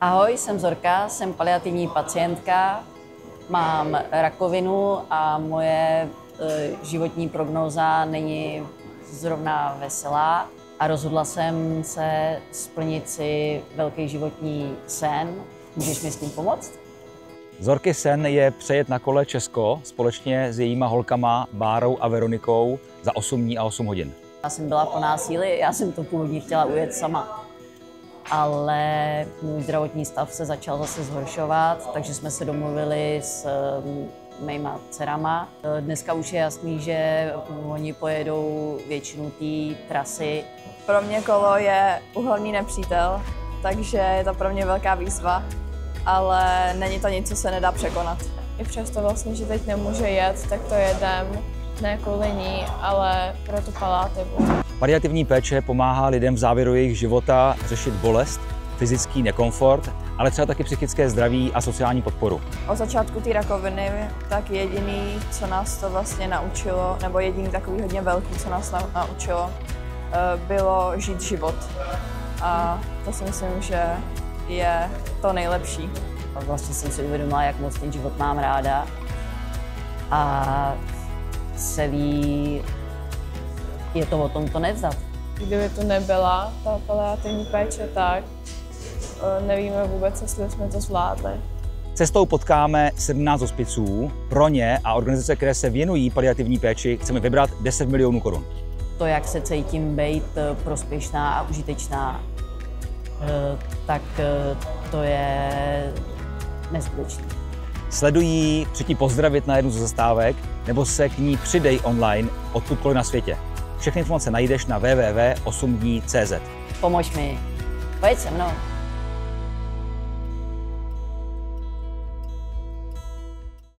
Ahoj, jsem Zorka, jsem paliativní pacientka, mám rakovinu a moje životní prognóza není zrovna veselá a rozhodla jsem se splnit si velký životní sen. Můžeš mi s tím pomoct? Zorky sen je přejet na kole Česko společně s jejíma holkama Bárou a Veronikou za 8 dní a 8 hodin. Já jsem byla plná síly, já jsem to původně chtěla ujet sama. Ale můj zdravotní stav se začal zase zhoršovat, takže jsme se domluvili s mýma dcerama. Dneska už je jasný, že oni pojedou většinu té trasy. Pro mě kolo je uhelný nepřítel, takže je to pro mě velká výzva, ale není to nic, co se nedá překonat. I přesto vlastně, že teď nemůže jet, tak to jedem ne kvůli ní, ale pro tu paliativu. Paliativní péče pomáhá lidem v závěru jejich života řešit bolest, fyzický nekomfort, ale třeba taky psychické zdraví a sociální podporu. Od začátku té rakoviny tak jediný, co nás to vlastně naučilo, nebo jediný takový hodně velký, co nás naučilo, bylo žít život. A to si myslím, že je to nejlepší. Vlastně jsem si uvědomila, jak moc ten život mám ráda a celý je to o tom to nevzdat. Kdyby tu nebyla ta paliativní péče, tak nevíme vůbec, jestli jsme to zvládli. Cestou potkáme 17 hospiců. Pro ně a organizace, které se věnují paliativní péči, chceme vybrat 10 milionů korun. To, jak se cítím být prospěšná a užitečná, tak to je neskutečné. Sledují, přijď pozdravit na jednu ze zastávek, nebo se k ní přidej online odkudkoliv na světě. Všechny informace najdeš na www.8dní.cz. Pomož mi, pojď se mnou.